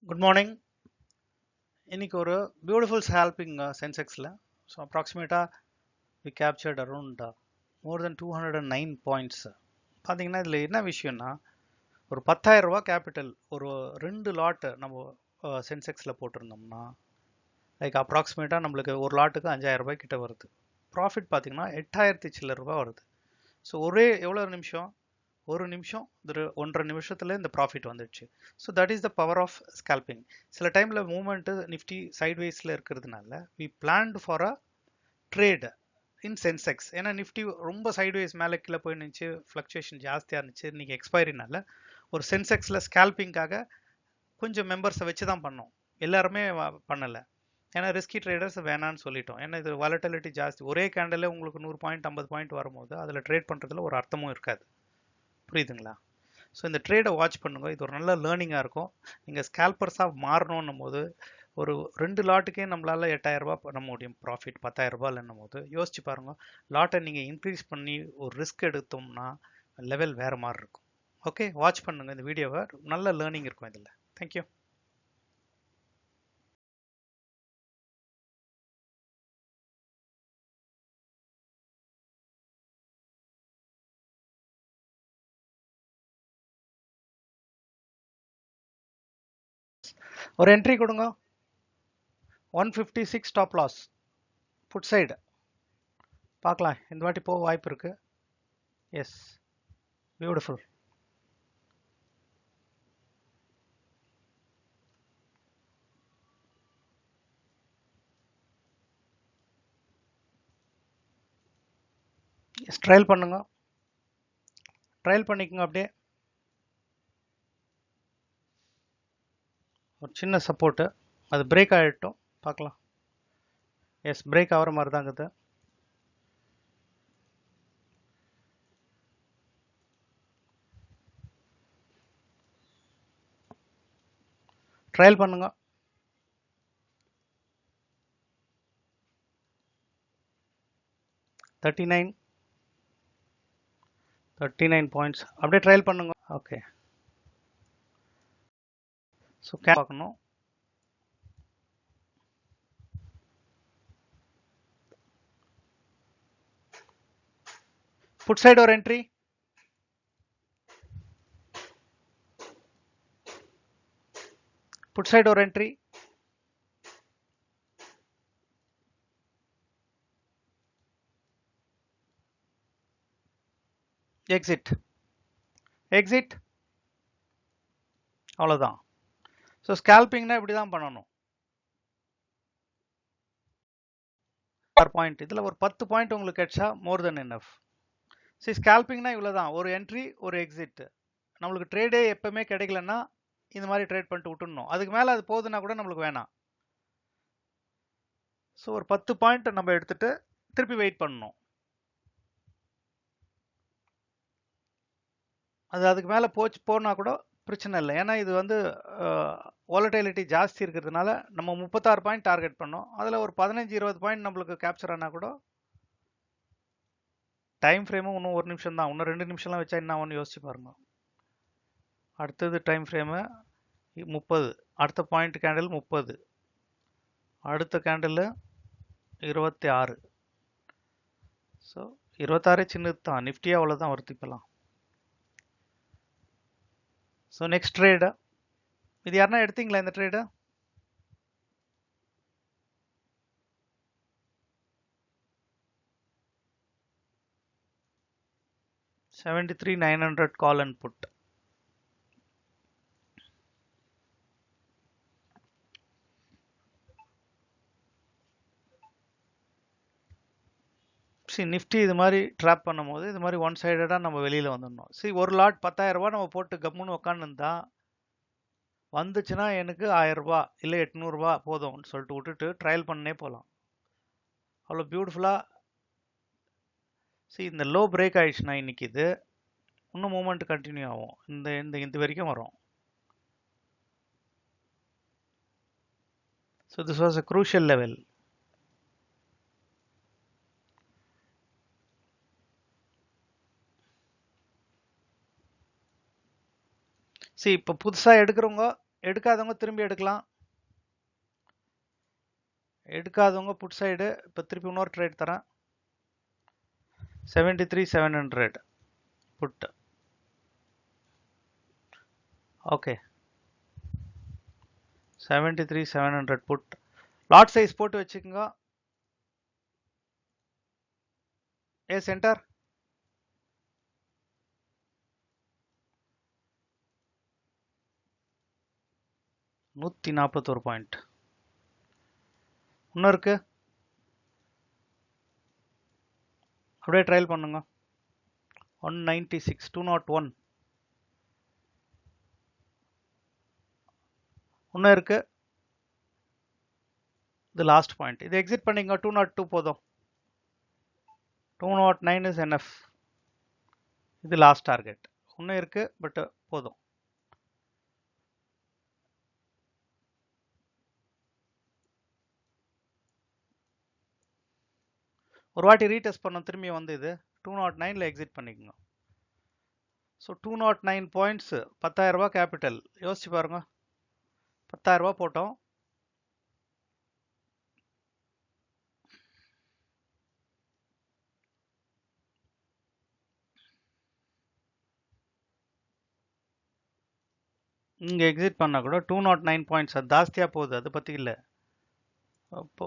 Good morning. இன்னைக்கு ஒரு beautiful scalping Sensexல. So approximately we captured around more than 209 points. பாத்தீங்கன்னா இதுல என்ன விஷயம்னா ஒரு 10,000 ரூபாய் கேபிட்டல் ஒரு ரெண்டு லாட் நம்ம சென்செக்ஸ்ல போட்டிருந்தோம்னா லைக் அப்ராக்சிமேட்டா நம்மளுக்கு ஒரு லாட்டுக்கு 5,000 ரூபாய் கிட்ட வருது. ப்ராஃபிட் பாத்தீங்கன்னா 8,000 சில்லற ரூபாய் வருது. ஸோ ஒரே எவ்வளவு நிமிஷம் ஒரு நிமிஷம் ஒன்றரை நிமிஷத்துல இந்த ப்ராஃபிட் வந்துடுச்சு. So that is the power of scalping. சில டைம்ல மூவ்மெண்ட் நிஃப்டி சைட்வேஸ்ல இருக்கிறதுனால we planned for a trade in Sensex. ஏன்னா நிஃப்டி ரொம்ப சைட்வேஸ் மேலே கீழே போய் நின்று ஃப்ளக்சுவேஷன் ஜாஸ்தியாக இருந்துச்சு. இன்னைக்கு எக்ஸ்பைரினால ஒரு சென்செக்ஸ்ல ஸ்கேல்பிங்காக கொஞ்சம் மெம்பர்ஸை வச்சு தான் பண்ணோம். எல்லாருமே பண்ணலை. ஏன்னா ரிஸ்கி ட்ரேடர்ஸ் வேணான்னு சொல்லிட்டோம். ஏன்னா இது வாலட்டிலிட்டி ஜாஸ்தி. ஒரே கேண்டில் உங்களுக்கு 100 பாயிண்ட் 50 பாயிண்ட் வரும்போது அதில் ட்ரேட் பண்ணுறதுல ஒரு அர்த்தமும் இருக்காது. புரியுதுங்களா? ஸோ இந்த ட்ரேடை வாட்ச் பண்ணுங்க. இது ஒரு நல்ல லேர்னிங்காக இருக்கும். நீங்கள் ஸ்கேல்பர்ஸாக மாறணும் போது ஒரு ரெண்டு லாட்டுக்கே நம்மளால 8,000 ரூபாய் பண்ண முடியும் ப்ராஃபிட் 10,000 ரூபாய்லன்னும் போது யோசிச்சு பாருங்க. லாட்டை நீங்கள் இன்க்ரீஸ் பண்ணி ஒரு ரிஸ்க் எடுத்தோம்னா லெவல் வேற மாதிரி இருக்கும். ஓகே, வாட்ச் பண்ணுங்க இந்த வீடியோவை. நல்ல லேர்னிங் இருக்கும் இதில். தேங்க்யூ. ஒரு என்ட்ரி கொடுங்க. 156 ஸ்டாப் லாஸ் புட் சைடு. பார்க்கலாம், இந்த வாட்டி போக வாய்ப்பு இருக்கு. Yes, beautiful. எஸ், ட்ரையல் பண்ணுங்க. ட்ரையல் பண்ணிக்கோங்க. அப்படியே ஒரு சின்ன சப்போர்ட்டு, அது பிரேக் ஆகிட்டோம். பார்க்கலாம். எஸ், பிரேக் ஆகிற மாதிரி தான் இருக்குது. ட்ரையல் பண்ணுங்க. Thirty nine points. அப்படியே ட்ரையல் பண்ணுங்க. ஓகே, ஸோ பார்க்கணும். புட் சைடு ஒரு என்ட்ரி. புட் சைடு ஒரு என்ட்ரி. எக்ஸிட். எக்ஸிட். அவ்வளோதான். ஸோ ஸ்கேல்பிங்னா இப்படி தான் பண்ணணும். பாயிண்ட் இதில் ஒரு 10 பாயிண்ட் உங்களுக்கு கிடைச்சா மோர் தென் எனஃப். சரி, ஸ்கேல்பிங்னா இவ்வளோதான். ஒரு என்ட்ரி ஒரு எக்ஸிட். நம்மளுக்கு ட்ரேடே எப்பவுமே கிடைக்கலன்னா இந்த மாதிரி ட்ரேட் பண்ணிட்டு விட்டுடணும். அதுக்கு மேலே அது போகுதுன்னா கூட நம்மளுக்கு வேணாம். ஸோ ஒரு 10 பாயிண்ட் நம்ம எடுத்துட்டு திருப்பி வெயிட் பண்ணணும். அது அதுக்கு மேலே போனா கூட பிரச்சனை இல்லை. ஏன்னா இது வந்து வாலட்டிலிட்டி ஜாஸ்தி இருக்கிறதுனால நம்ம 36 பாயிண்ட் டார்கெட் பண்ணோம். அதில் ஒரு 15-20 பாயிண்ட் நம்மளுக்கு கேப்சர் ஆனால் கூட டைம் ஃப்ரேமும் இன்னும் ஒரு நிமிஷம் தான். இன்னும் 2 நிமிஷம்லாம் வச்சா என்ன ஒன்று யோசிச்சு பாருங்க. அடுத்தது டைம் ஃப்ரேமு 30. அடுத்த பாயிண்ட் கேண்டில் 30. அடுத்த கேண்டில் 26. ஸோ 26 சின்னது தான். நிஃப்டியாக அவ்வளோதான் வருது இப்போலாம். So next trade. இது யாருன்னா எடுத்தீங்களா இந்த trade? $73,900 call and put. Nifty இது மாதிரி ட்ராப் பண்ணும் போது இது மாதிரி ஒன் சைடடா நம்ம வெளியில வந்துடணும். ஒரு லாட் 10,000 ரூபாய் நம்ம போட்டு கம்முன்னு உட்காந்துருந்தா வந்துச்சுன்னா எனக்கு 1000 ரூபாய் இல்லை 800 ரூபாய் போதும்னு சொல்லிட்டு விட்டுட்டு ட்ரையல் பண்ணே போகலாம். அவ்வளோ பியூட்டிஃபுல்லா. இந்த லோ பிரேக் ஆயிடுச்சுன்னா இன்னைக்கு இது இன்னும் மூவ்மெண்ட் கண்டினியூ ஆகும். இந்த வரைக்கும் வரும். So this was a crucial level. இப்போ புதுசாக எடுக்கிறவங்க எடுக்காதவங்க திரும்பி எடுக்கலாம். எடுக்காதவங்க புட் சைடு இப்போ திருப்பி இன்னொரு ட்ரேட் தரேன். 73,700 put. Okay, 73,700 put. Lot size போட்டு வச்சுக்கோங்க. Center 141 point. இன்னும் இருக்கு, அப்படியே ட்ரையல் பண்ணுங்க. 196, 201 இன்னும் இருக்கு. இது லாஸ்ட் பாயிண்ட். இது எக்ஸிட் பண்ணிங்க. 202 போதும். 209 இஸ் NF. இது லாஸ்ட் டார்கெட். இன்னும் இருக்கு, பட் போதும். ஒரு வாட்டி ரீடெஸ்ட் பண்ணோம், திரும்பி வந்து இது 209ல எக்ஸிட் பண்ணிக்கோங்க. ஸோ 209 பாயிண்ட்ஸ், 10,000 ரூபாய் கேபிட்டல். யோசிச்சு பாருங்க, 10,000 ரூபாய் போட்டோம். இங்க எக்ஸிட் பண்ணா கூட 209 பாயிண்ட்ஸ், அது ஜாஸ்தியா போகுது, அதை பத்தி இல்லை. அப்போ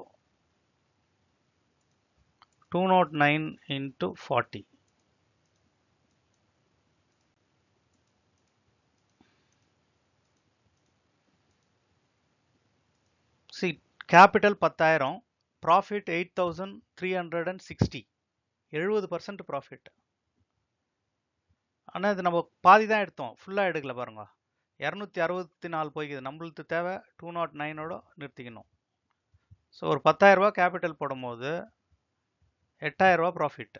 209 into 40. See, capital 10,000, profit 8,360, 70% profit. ஆனால் இது நம்ம பாதி தான் எடுத்தோம், ஃபுல்லாக எடுக்கல பாருங்க. 264 போய்க்குது. நம்மளுக்கு தேவை 209ஓட நிறுத்திக்கணும். ஸோ ஒரு 10,000 ரூபாய் கேபிட்டல் போடும்போது 8,000 ரூபாய் ப்ராஃபிட்.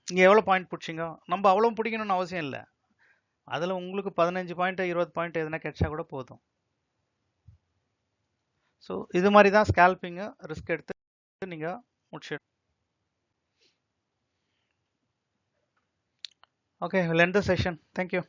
இங்கே எவ்வளோ பாயிண்ட் பிடிச்சிங்க? நம்ம அவ்வளோ பிடிக்கணும்னு அவசியம் இல்லை. அதில் உங்களுக்கு 15 பாயிண்ட் 20 பாயிண்ட் எதுனா கிடைச்சா கூட போதும். ஸோ இது மாதிரி தான் ஸ்கேல்பிங்கு ரிஸ்க் எடுத்து நீங்கள் முடிச்சு. Okay, we'll end the session. Thank you.